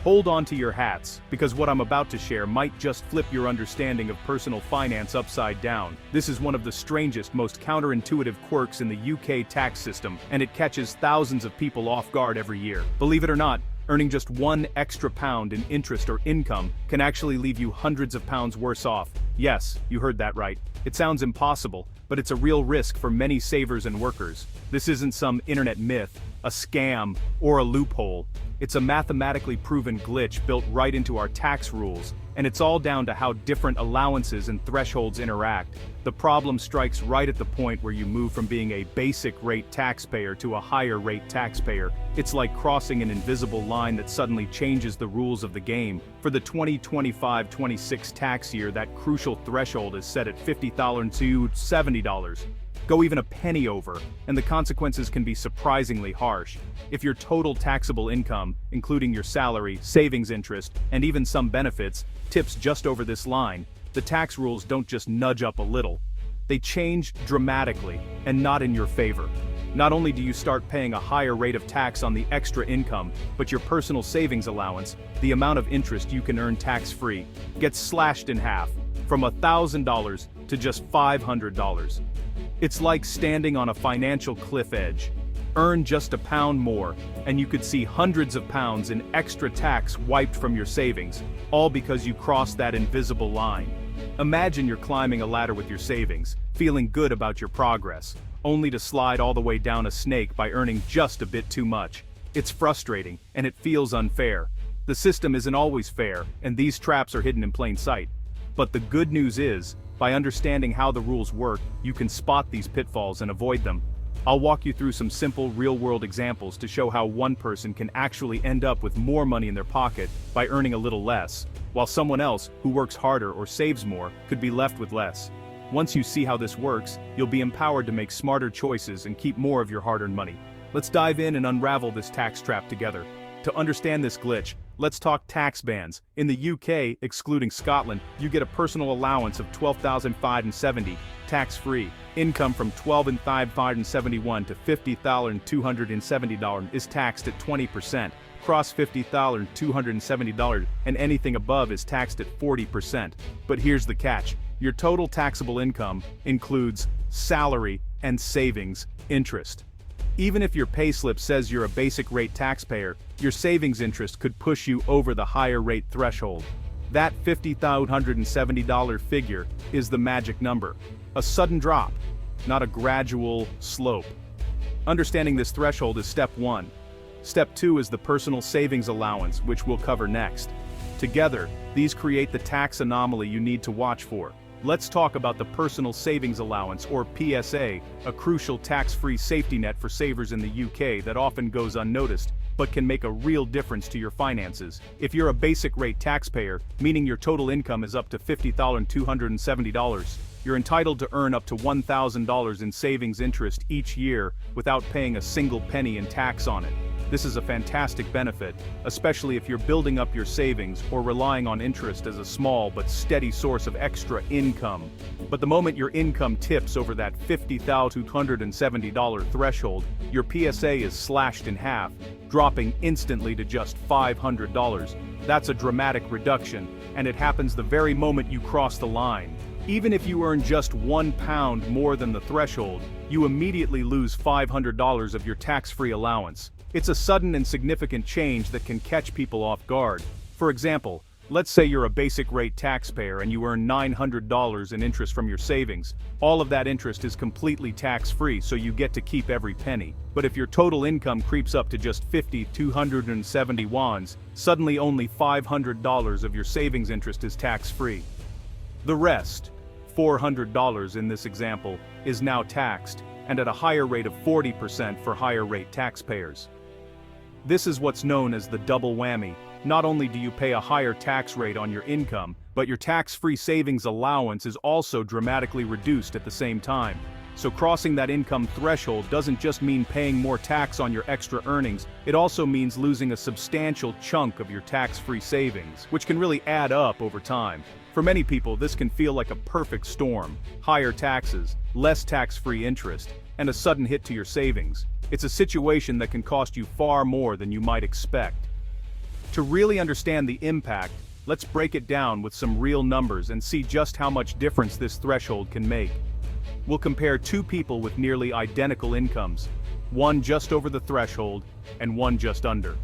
Hold on to your hats, because what I'm about to share might just flip your understanding of personal finance upside down. This is one of the strangest, most counterintuitive quirks in the UK tax system, and it catches thousands of people off guard every year. Believe it or not, earning just one extra pound in interest or income can actually leave you hundreds of pounds worse off. Yes, you heard that right. It sounds impossible, but it's a real risk for many savers and workers. This isn't some internet myth, a scam, or a loophole. It's a mathematically proven glitch built right into our tax rules, and it's all down to how different allowances and thresholds interact. The problem strikes right at the point where you move from being a basic rate taxpayer to a higher rate taxpayer. It's like crossing an invisible line that suddenly changes the rules of the game. For the 2025-26 tax year, that crucial threshold is set at $50 to $70. Go even a penny over, and the consequences can be surprisingly harsh. If your total taxable income, including your salary, savings interest, and even some benefits, tips just over this line, the tax rules don't just nudge up a little. They change dramatically, and not in your favor. Not only do you start paying a higher rate of tax on the extra income, but your personal savings allowance, the amount of interest you can earn tax-free, gets slashed in half, from $1,000 to just $500. It's like standing on a financial cliff edge. Earn just a pound more, and you could see hundreds of pounds in extra tax wiped from your savings, all because you crossed that invisible line. Imagine you're climbing a ladder with your savings, feeling good about your progress, only to slide all the way down a snake by earning just a bit too much. It's frustrating, and it feels unfair. The system isn't always fair, and these traps are hidden in plain sight. But the good news is, by understanding how the rules work, you can spot these pitfalls and avoid them. I'll walk you through some simple, real-world examples to show how one person can actually end up with more money in their pocket by earning a little less, while someone else, who works harder or saves more, could be left with less. Once you see how this works, you'll be empowered to make smarter choices and keep more of your hard-earned money. Let's dive in and unravel this tax trap together. To understand this glitch, let's talk tax bands. In the UK, excluding Scotland, you get a personal allowance of $12,570, tax-free. Income from $12,571 to $50,270 is taxed at 20%. Cross $50,270, and anything above is taxed at 40%. But here's the catch. Your total taxable income includes salary and savings interest. Even if your payslip says you're a basic rate taxpayer, your savings interest could push you over the higher rate threshold. That $50,270 figure is the magic number. A sudden drop, not a gradual slope. Understanding this threshold is step one. Step two is the personal savings allowance, which we'll cover next. Together, these create the tax anomaly you need to watch for. Let's talk about the Personal Savings Allowance, or PSA, a crucial tax-free safety net for savers in the UK that often goes unnoticed, but can make a real difference to your finances. If you're a basic rate taxpayer, meaning your total income is up to $50,270, you're entitled to earn up to $1,000 in savings interest each year without paying a single penny in tax on it. This is a fantastic benefit, especially if you're building up your savings or relying on interest as a small but steady source of extra income. But the moment your income tips over that $50,270 threshold, your PSA is slashed in half, dropping instantly to just $500. That's a dramatic reduction, and it happens the very moment you cross the line. Even if you earn just £1 more than the threshold, you immediately lose $500 of your tax-free allowance. It's a sudden and significant change that can catch people off guard. For example, let's say you're a basic rate taxpayer and you earn $900 in interest from your savings. All of that interest is completely tax-free, so you get to keep every penny. But if your total income creeps up to just $50,270, suddenly only $500 of your savings interest is tax-free. The rest, $400 in this example, is now taxed, and at a higher rate of 40% for higher rate taxpayers. This is what's known as the double whammy. Not only do you pay a higher tax rate on your income, but your tax-free savings allowance is also dramatically reduced at the same time. So crossing that income threshold doesn't just mean paying more tax on your extra earnings, it also means losing a substantial chunk of your tax-free savings, which can really add up over time. For many people, this can feel like a perfect storm: higher taxes, less tax-free interest, and a sudden hit to your savings. It's a situation that can cost you far more than you might expect. To really understand the impact, let's break it down with some real numbers and see just how much difference this threshold can make. We'll compare two people with nearly identical incomes, one just over the threshold and one just under.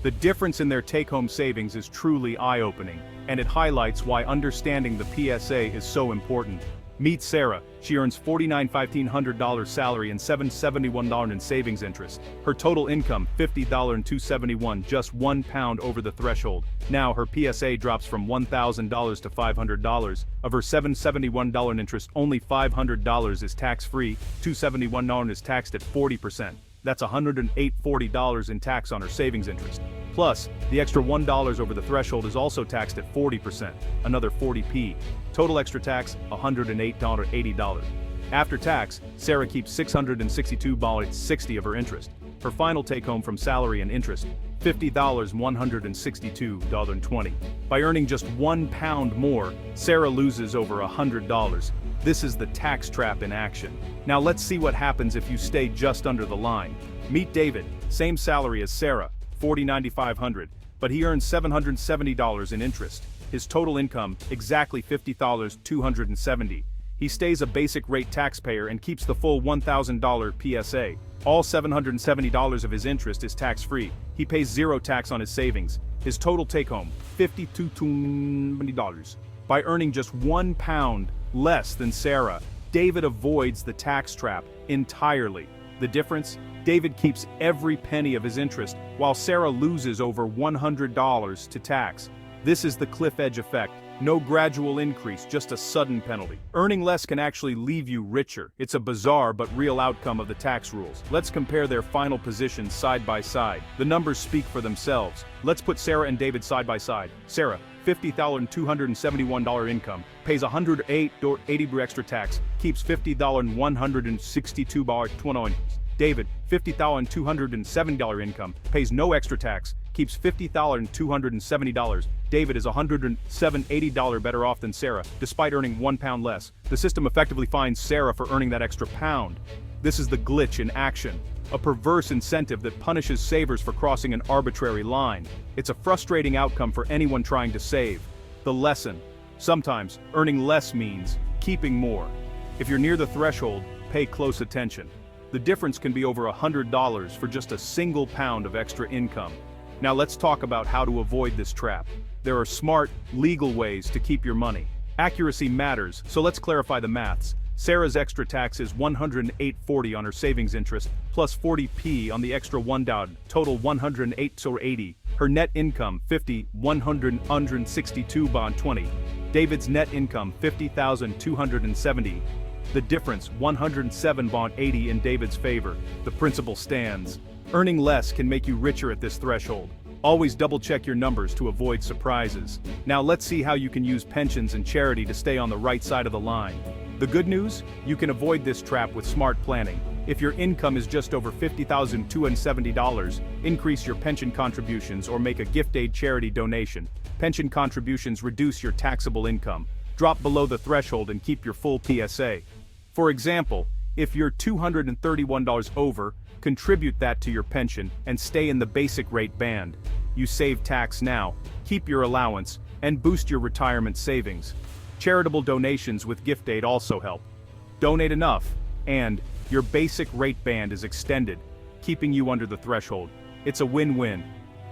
The difference in their take-home savings is truly eye-opening, and it highlights why understanding the PSA is so important. Meet Sarah. She earns $49,500 salary and $771 in savings interest. Her total income, $50,271, just £1 over the threshold. Now her PSA drops from $1,000 to $500. Of her $771 in interest, only $500 is tax-free, $271 is taxed at 40%. That's $108.40 in tax on her savings interest. Plus, the extra $1 over the threshold is also taxed at 40%, another 40p. Total extra tax, $108.80. After tax, Sarah keeps $662.60 of her interest. Her final take-home from salary and interest, $50,162.20. By earning just £1 more, Sarah loses over $100. This is the tax trap in action. Now let's see what happens if you stay just under the line. Meet David, same salary as Sarah, $49,500, but he earns $770 in interest. His total income, exactly $50,270. He stays a basic rate taxpayer and keeps the full $1,000 PSA. All $770 of his interest is tax-free. He pays zero tax on his savings. His total take-home, $52,270. By earning just £1 less than Sarah, David avoids the tax trap entirely. The difference? David keeps every penny of his interest, while Sarah loses over $100 to tax. This is the cliff edge effect. No gradual increase, just a sudden penalty. Earning less can actually leave you richer. It's a bizarre but real outcome of the tax rules. Let's compare their final positions side by side. The numbers speak for themselves. Let's put Sarah and David side by side. Sarah, $50,271 income, pays $108.80 extra tax, keeps $50,162.20. David, $50,270 income, pays no extra tax, keeps $50,270. David is $107.80 better off than Sarah, despite earning £1 less. The system effectively fines Sarah for earning that extra pound. This is the glitch in action, a perverse incentive that punishes savers for crossing an arbitrary line. It's a frustrating outcome for anyone trying to save. The lesson: sometimes, earning less means keeping more. If you're near the threshold, pay close attention. The difference can be over $100 for just a single pound of extra income. Now let's talk about how to avoid this trap. There are smart, legal ways to keep your money. Accuracy matters, so let's clarify the maths. Sarah's extra tax is $108.40 on her savings interest, plus 40p on the extra $1, total $108.80. Her net income, $50,162.20. David's net income, $50,270. The difference, $107.80 in David's favor. The principle stands. Earning less can make you richer at this threshold. Always double-check your numbers to avoid surprises. Now let's see how you can use pensions and charity to stay on the right side of the line. The good news? You can avoid this trap with smart planning. If your income is just over $50,270, increase your pension contributions or make a gift aid charity donation. Pension contributions reduce your taxable income. Drop below the threshold and keep your full PSA. For example, if you're $231 over, contribute that to your pension and stay in the basic rate band. You save tax now, keep your allowance, and boost your retirement savings. Charitable donations with gift aid also help. Donate enough, and your basic rate band is extended, keeping you under the threshold. It's a win-win.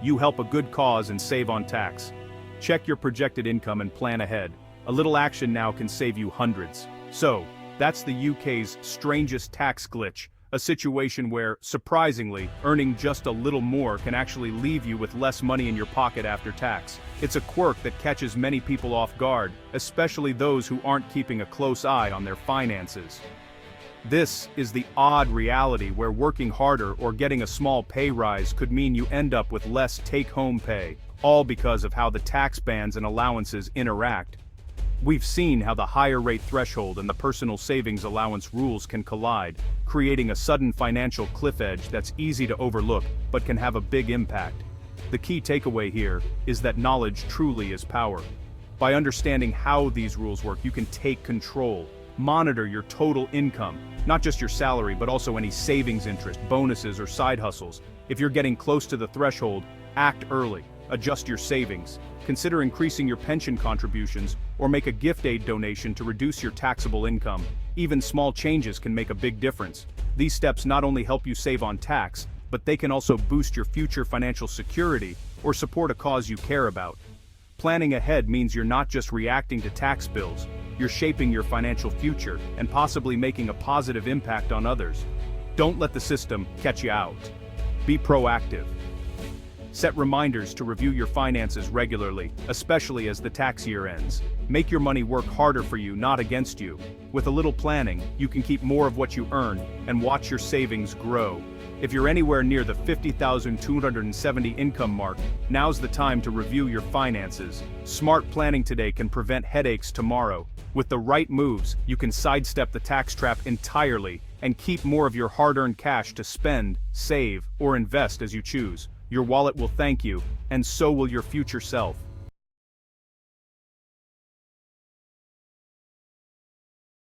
You help a good cause and save on tax. Check your projected income and plan ahead. A little action now can save you hundreds. So, that's the UK's strangest tax glitch, a situation where, surprisingly, earning just a little more can actually leave you with less money in your pocket after tax. It's a quirk that catches many people off guard, especially those who aren't keeping a close eye on their finances. This is the odd reality where working harder or getting a small pay rise could mean you end up with less take-home pay, all because of how the tax bands and allowances interact. We've seen how the higher rate threshold and the personal savings allowance rules can collide, creating a sudden financial cliff edge that's easy to overlook but can have a big impact. The key takeaway here is that knowledge truly is power. By understanding how these rules work, you can take control. Monitor your total income, not just your salary but also any savings interest, bonuses, or side hustles. If you're getting close to the threshold, act early. adjust your savings, consider increasing your pension contributions, or make a gift aid donation to reduce your taxable income. Even small changes can make a big difference. These steps not only help you save on tax, but they can also boost your future financial security or support a cause you care about. Planning ahead means you're not just reacting to tax bills, you're shaping your financial future and possibly making a positive impact on others. Don't let the system catch you out. Be proactive. Set reminders to review your finances regularly, especially as the tax year ends. Make your money work harder for you, not against you. With a little planning, you can keep more of what you earn and watch your savings grow. If you're anywhere near the $50,270 income mark, now's the time to review your finances. Smart planning today can prevent headaches tomorrow. With the right moves, you can sidestep the tax trap entirely and keep more of your hard-earned cash to spend, save, or invest as you choose. Your wallet will thank you, and so will your future self.